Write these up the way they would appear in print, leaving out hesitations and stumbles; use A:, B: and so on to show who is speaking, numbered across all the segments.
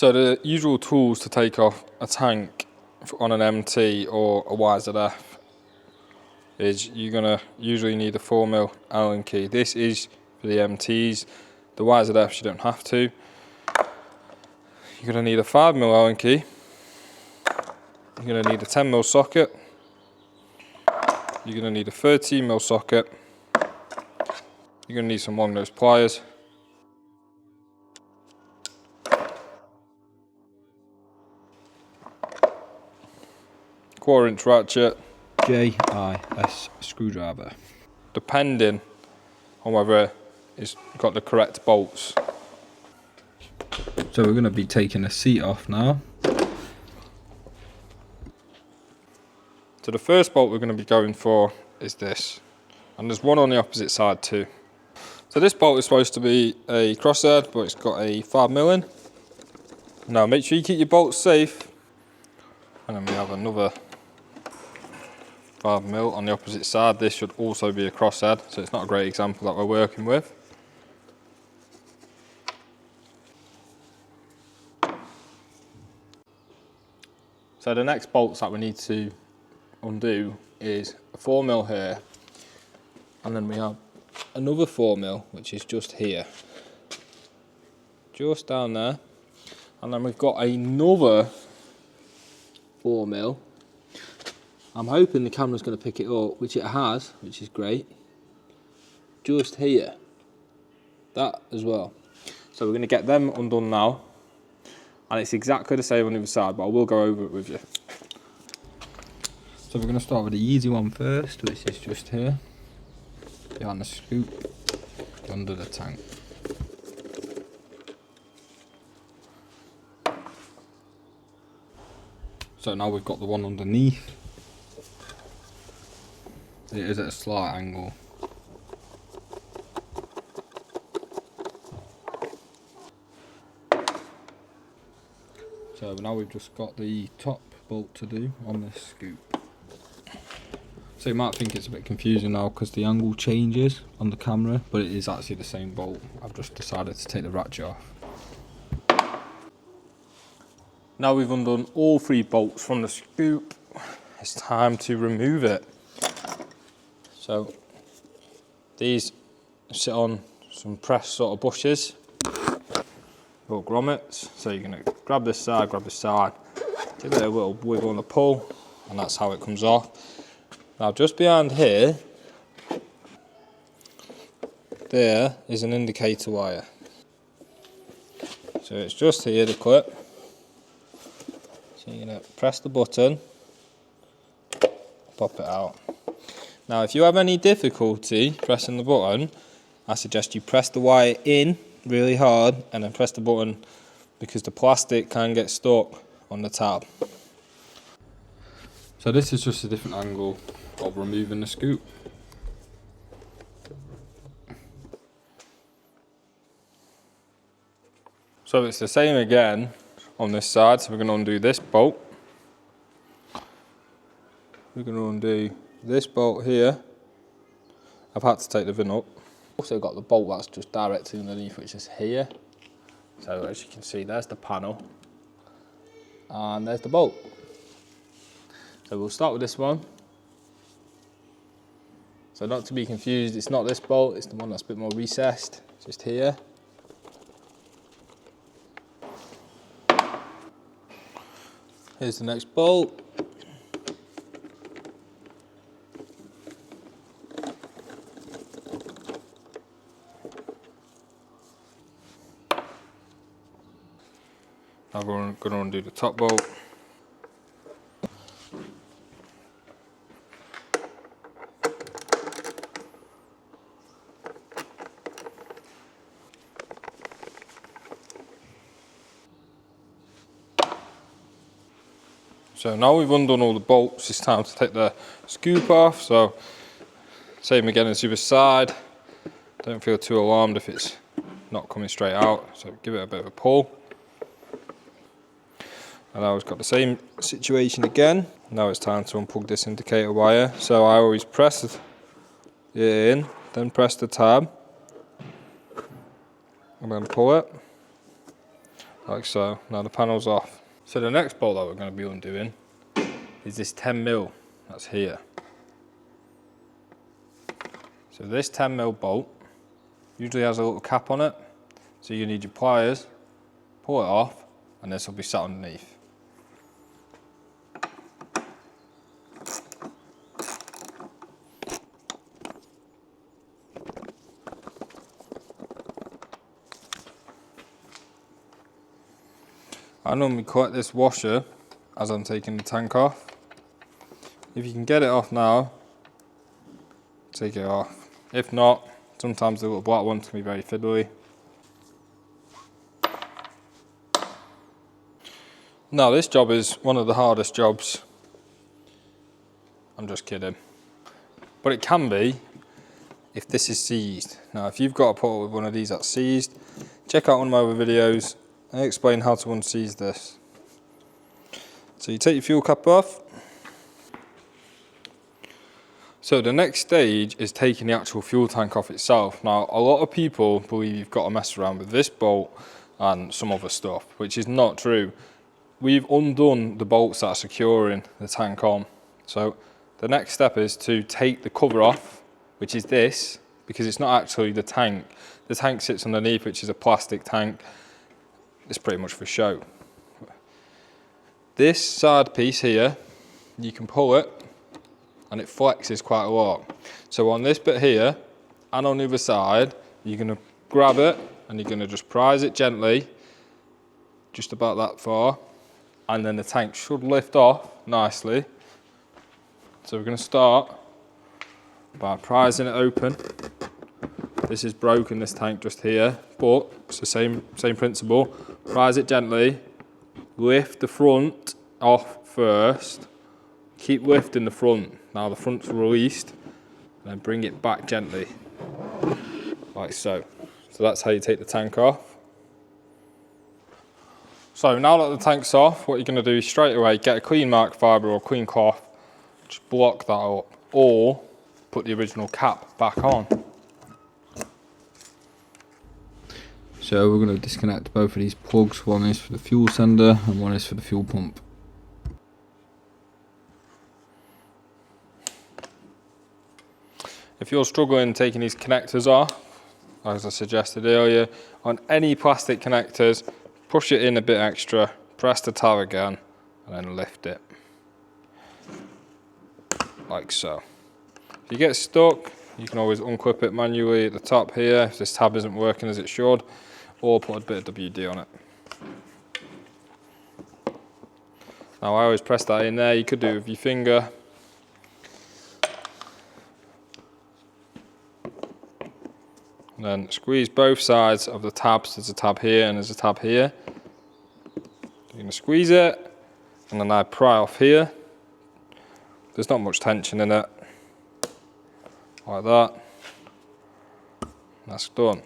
A: So the usual tools to take off a tank on an MT or a YZF is you're going to usually need a 4mm Allen key. This is for the MTs. The YZFs you don't have to. You're going to need a 5mm Allen key. You're going to need a 10mm socket. You're going to need a 13mm socket. You're going to need some long nose pliers. Quarter-inch ratchet.
B: JIS screwdriver.
A: Depending on whether it's got the correct bolts.
B: So we're going to be taking the seat off now.
A: So the first bolt we're going to be going for is this. And there's one on the opposite side too. So this bolt is supposed to be a crosshead, but it's got a 5mm in. Now make sure you keep your bolts safe. And then we have another 5mm on the opposite side. This should also be a crosshead, so it's not a great example that we're working with. So the next bolts that we need to undo is a 4mm here, and then we have another 4mm which is just here, just down there, and then we've got another 4mm. I'm hoping the camera's going to pick it up, which it has, which is great, just here, that as well. So we're going to get them undone now, and it's exactly the same on the other side, but I will go over it with you.
B: So we're going to start with the easy one first, which is just here, behind the scoop, under the tank. So now we've got the one underneath. It is at a slight angle. So now we've just got the top bolt to do on this scoop. So you might think it's a bit confusing now because the angle changes on the camera, but it is actually the same bolt. I've just decided to take the ratchet off.
A: Now we've undone all 3 bolts from the scoop, it's time to remove it. So these sit on some pressed sort of bushes, or grommets. So you're going to grab this side, give it a little wiggle and a pull, and that's how it comes off. Now just behind here, there is an indicator wire. So it's just here, the clip. So you're going to press the button, pop it out. Now if you have any difficulty pressing the button, I suggest you press the wire in really hard and then press the button, because the plastic can get stuck on the tab.
B: So this is just a different angle of removing the scoop.
A: So it's the same again on this side, so we're going to undo this bolt. We're going to undo this bolt here. I've had to take the VIN up. Also got the bolt that's just directly underneath, which is here. So as you can see, there's the panel and there's the bolt. So we'll start with this one. So not to be confused, it's not this bolt, it's the one that's a bit more recessed, just here. Here's the next bolt. Now we're going to undo the top bolt. So now we've undone all the bolts, it's time to take the scoop off. So same again as the other side. Don't feel too alarmed if it's not coming straight out, so give it a bit of a pull. And now it's got the same situation again. Now it's time to unplug this indicator wire. So I always press it in, then press the tab, and then pull it. like so. Now the panel's off. So the next bolt that we're going to be undoing is this 10mm that's here. So this 10mm bolt usually has a little cap on it, so you need your pliers, pull it off, and this will be sat underneath. I normally collect this washer as I'm taking the tank off. If you can get it off now, take it off. If not, sometimes the little black ones can be very fiddly. Now this job is one of the hardest jobs. I'm just kidding. But it can be if this is seized. Now if you've got a put with one of these that's seized, check out one of my other videos. I explain how to unseize this. So you take your fuel cap off. So the next stage is taking the actual fuel tank off itself. Now a lot of people believe you've got to mess around with this bolt and some other stuff, which is not true. We've undone the bolts that are securing the tank on. So the next step is to take the cover off, which is this, because it's not actually the tank. The tank sits underneath, which is a plastic tank. It's pretty much for show. This side piece here, you can pull it and it flexes quite a lot. So on this bit here and on the other side, you're going to grab it and you're going to just prise it gently, just about that far, and then the tank should lift off nicely. So we're going to start by prising it open. This is broken, this tank just here, but it's the same principle. Prise it gently, lift the front off first, keep lifting the front. Now the front's released, and then bring it back gently, like so. So that's how you take the tank off. So now that the tank's off, what you're going to do is straight away get a clean mark fibre or clean cloth, just block that up, or put the original cap back on.
B: So we're going to disconnect both of these plugs. One is for the fuel sender and one is for the fuel pump.
A: If you're struggling taking these connectors off, as I suggested earlier, on any plastic connectors, push it in a bit extra, press the tab again, and then lift it. Like so. If you get stuck, you can always unclip it manually at the top here if this tab isn't working as it should, or put a bit of WD on it. Now I always press that in there, you could do it with your finger. And then squeeze both sides of the tabs. There's a tab here and there's a tab here. You're going to squeeze it, and then I pry off here. There's not much tension in it. Like that. That's done.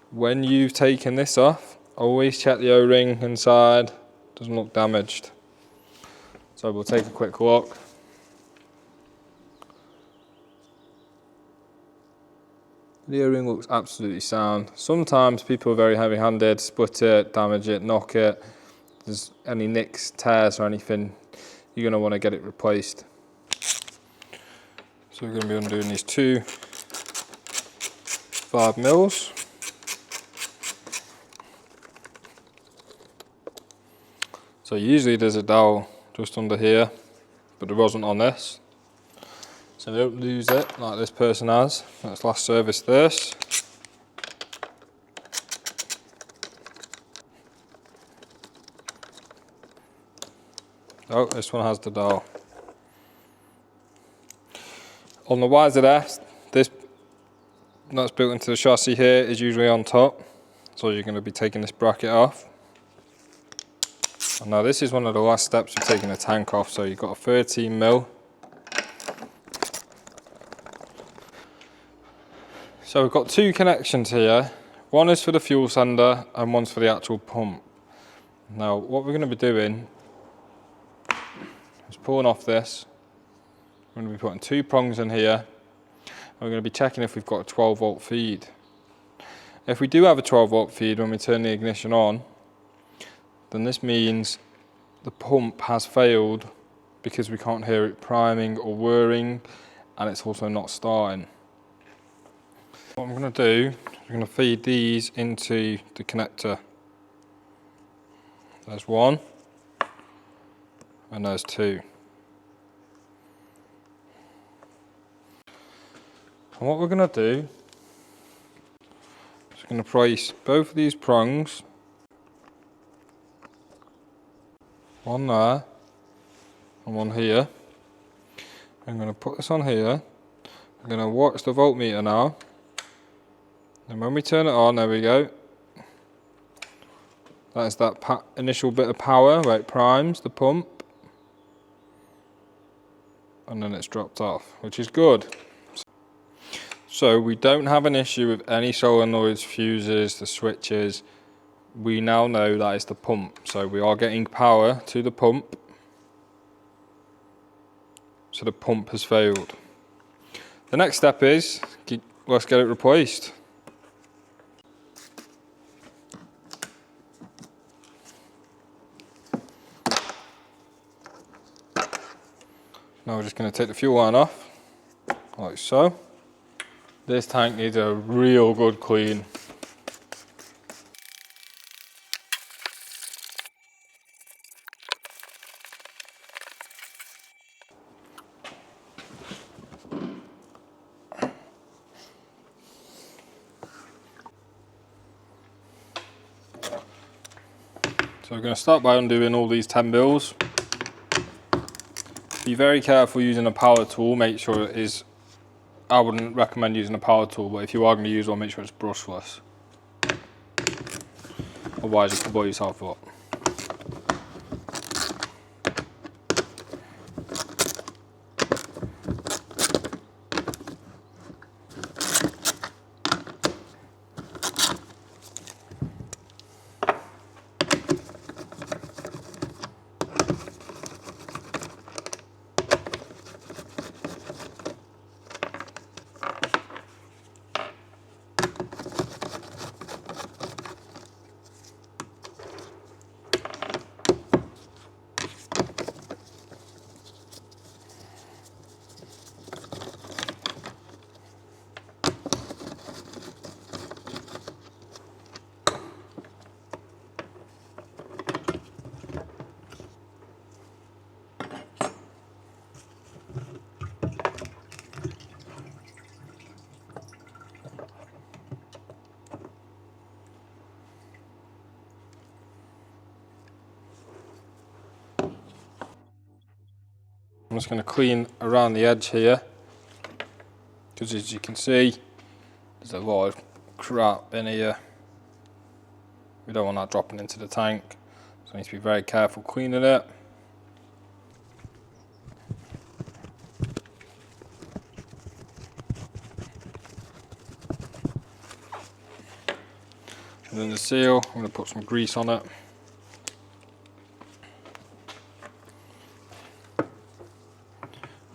A: When you've taken this off, always check the O-ring inside. Doesn't look damaged. So we'll take a quick look. The O-ring looks absolutely sound. Sometimes people are very heavy-handed, split it, damage it, knock it. If there's any nicks, tears or anything, you're going to want to get it replaced. So we're going to be undoing these two 5mm. So usually there's a dowel just under here, but there wasn't on this. So don't lose it like this person has. Let's last service this. Oh, this one has the dowel. On the YZF, this that's built into the chassis here is usually on top. So you're going to be taking this bracket off. And now this is one of the last steps of taking the tank off. So you've got a 13mm. So we've got two connections here. One is for the fuel sender and one's for the actual pump. Now what we're going to be doing is pulling off this. We're going to be putting two prongs in here. And we're going to be checking if we've got a 12 volt feed. If we do have a 12 volt feed when we turn the ignition on, then this means the pump has failed because we can't hear it priming or whirring, and it's also not starting. What I'm going to do, I'm going to feed these into the connector. There's one, and there's two. And what we're going to do is we're going to place both of these prongs, one there and one here. I'm going to put this on here. I'm going to watch the voltmeter now, and when we turn it on, there we go. That is that initial bit of power where it primes the pump, and then it's dropped off, which is good. So we don't have an issue with any solenoids, fuses, the switches. We now know that is the pump. So we are getting power to the pump. So the pump has failed. The next step is, let's get it replaced. Now we're just going to take the fuel line off, like so. This tank needs a real good clean. So we're going to start by undoing all these 10 bills. Be very careful using a power tool, make sure it is, I wouldn't recommend using a power tool, but if you are going to use one, make sure it's brushless. Otherwise you can blow yourself up. I'm just going to clean around the edge here, because as you can see, there's a lot of crap in here. We don't want that dropping into the tank, so I need to be very careful cleaning it. And then the seal, I'm going to put some grease on it.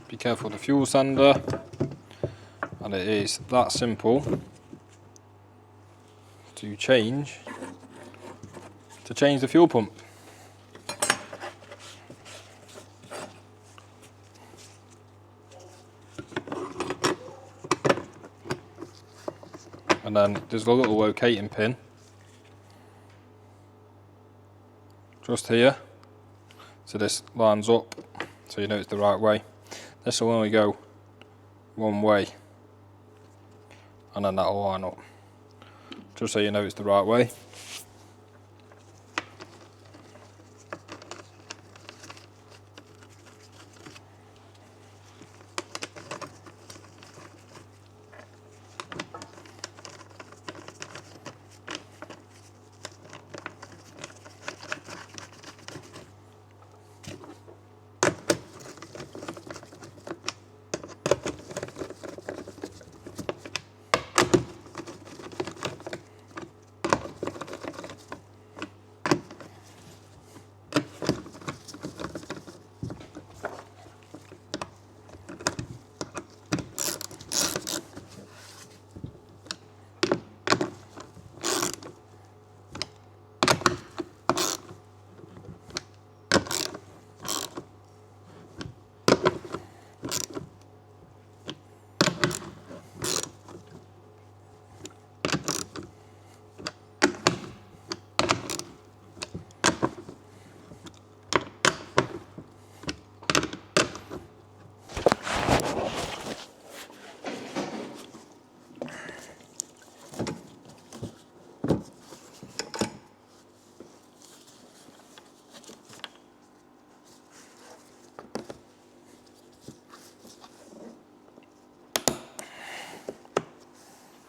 A: Be careful with the fuel sender, and it is that simple to change the fuel pump. And then there's a little locating pin just here, so this lines up so you know it's the right way. This will only go one way, and then that'll line up, just so you know it's the right way.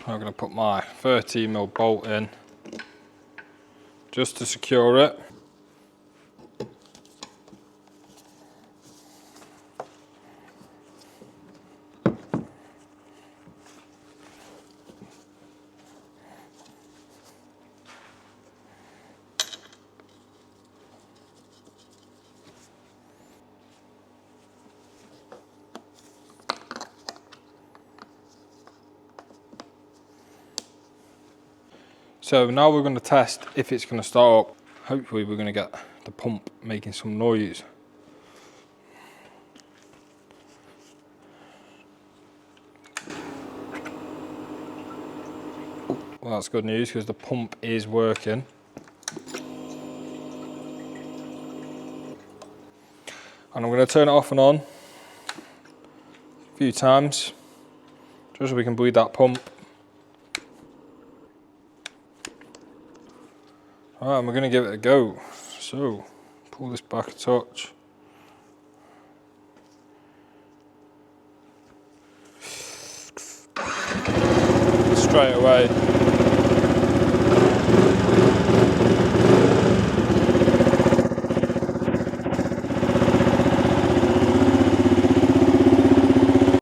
A: I'm going to put my 13mm bolt in just to secure it. So now we're going to test if it's going to start up. Hopefully we're going to get the pump making some noise. Well, that's good news because the pump is working. And I'm going to turn it off and on a few times just so we can bleed that pump. Alright, and we're going to give it a go. So, pull this back a touch. Straight away.